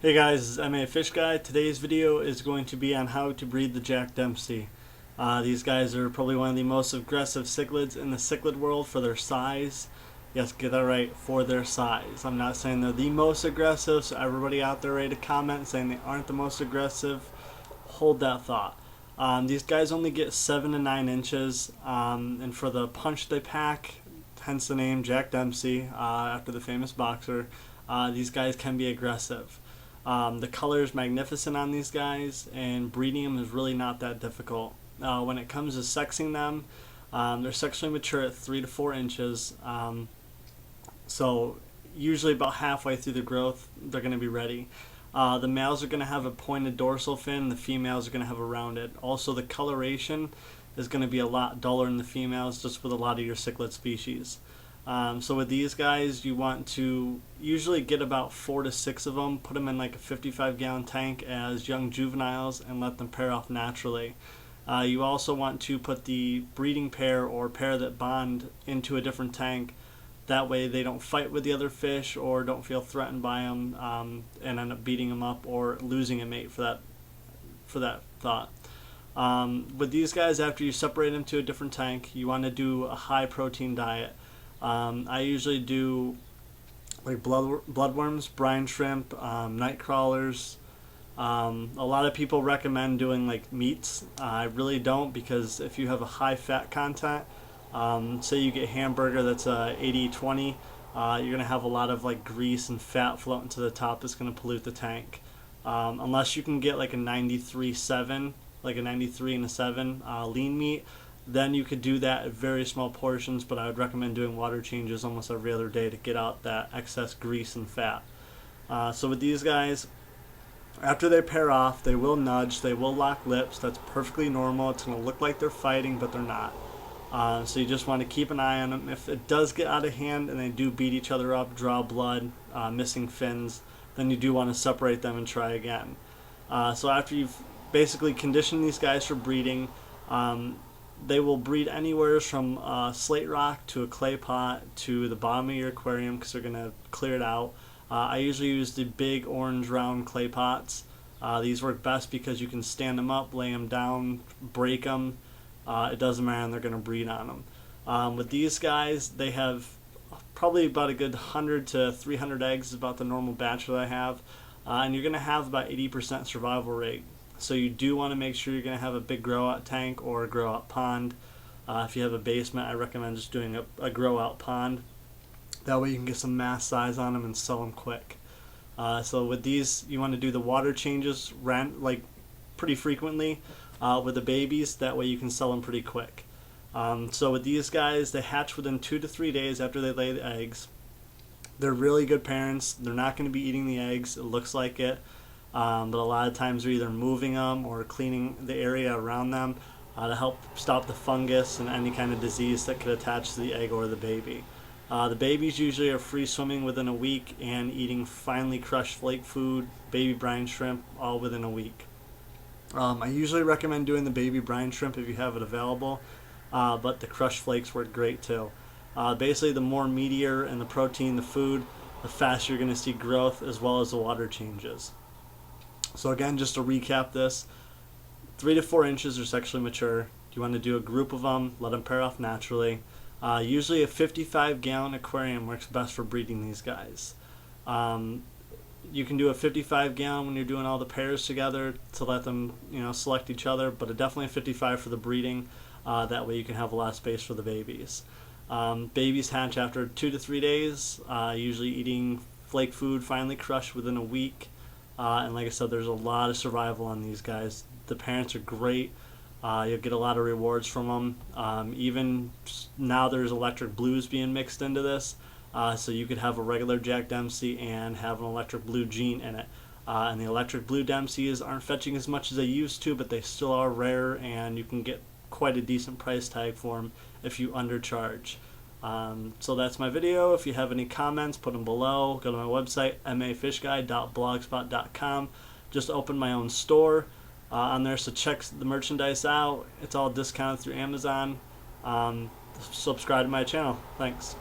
Hey guys, I'm a fish guy. Today's video is going to be on how to breed the Jack Dempsey. These guys are probably one of the most aggressive cichlids in the cichlid world for their size. Yes, get that right, for their size. I'm not saying they're the most aggressive, so everybody out there ready to comment saying they aren't the most aggressive, hold that thought. These guys only get 7 to 9 inches, and for the punch they pack, hence the name Jack Dempsey, after the famous boxer, these guys can be aggressive. The color is magnificent on these guys, and breeding them is really not that difficult. When it comes to sexing them, they're sexually mature at 3 to 4 inches. So usually about halfway through the growth, they're going to be ready. The males are going to have a pointed dorsal fin, the females are going to have a rounded. Also, the coloration is going to be a lot duller in the females, just with a lot of your cichlid species. So with these guys, you want to usually get about 4 to 6 of them, put them in like a 55-gallon tank as young juveniles, and let them pair off naturally. You also want to put the breeding pair or pair that bond into a different tank. That way they don't fight with the other fish or don't feel threatened by them, and end up beating them up or losing a mate for that thought. With these guys, after you separate them to a different tank, you want to do a high protein diet. I usually do like bloodworms, brine shrimp, night crawlers. A lot of people recommend doing like meats. I really don't, because if you have a high fat content, say you get hamburger that's 80-20, you're going to have a lot of like grease and fat floating to the top that's going to pollute the tank. Unless you can get like a 93-7, like a 93 and a 7 lean meat, then you could do that at very small portions, but I would recommend doing water changes almost every other day to get out that excess grease and fat. So with these guys, after they pair off, they will nudge, they will lock lips. That's perfectly normal. It's going to look like they're fighting, but they're not. So you just want to keep an eye on them. If it does get out of hand and they do beat each other up, draw blood, missing fins, then you do want to separate them and try again. So after you've basically conditioned these guys for breeding, they will breed anywhere from slate rock to a clay pot to the bottom of your aquarium, because they're going to clear it out. I usually use the big orange round clay pots. These work best because you can stand them up, lay them down, break them. It doesn't matter, and they're going to breed on them. With these guys, they have probably about a good 100 to 300 eggs is about the normal batch that I have. And you're going to have about 80% survival rate. So you do want to make sure you're going to have a big grow out tank or a grow out pond. If you have a basement, I recommend just doing a grow out pond. That way you can get some mass size on them and sell them quick. So with these, you want to do the water changes like pretty frequently with the babies. That way you can sell them pretty quick. So with these guys, they hatch within 2 to 3 days after they lay the eggs. They're really good parents. They're not going to be eating the eggs. It looks like it. But a lot of times they're either moving them or cleaning the area around them to help stop the fungus and any kind of disease that could attach to the egg or the baby. The babies usually are free swimming within a week and eating finely crushed flake food, baby brine shrimp, all within a week. I usually recommend doing the baby brine shrimp if you have it available, but the crushed flakes work great too. Basically, the more meatier and the protein the food, the faster you're going to see growth as well as the water changes. So again, just to recap this, 3 to 4 inches are sexually mature. You want to do a group of them, let them pair off naturally. Usually a 55-gallon aquarium works best for breeding these guys. You can do a 55-gallon when you're doing all the pairs together to let them, select each other, but definitely a 55 for the breeding. That way you can have a lot of space for the babies. Babies hatch after 2 to 3 days, usually eating flake food, finely crushed within a week. And like I said, there's a lot of survival on these guys. The parents are great. You'll get a lot of rewards from them. Even now there's electric blues being mixed into this. So you could have a regular Jack Dempsey and have an electric blue gene in it. And the electric blue Dempseys aren't fetching as much as they used to, but they still are rare, and you can get quite a decent price tag for them if you undercharge. So that's my video. If you have any comments, put them below. Go to my website, mafishguy.blogspot.com. Just opened my own store on there, so check the merchandise out. It's all discounted through Amazon. Subscribe to my channel. Thanks.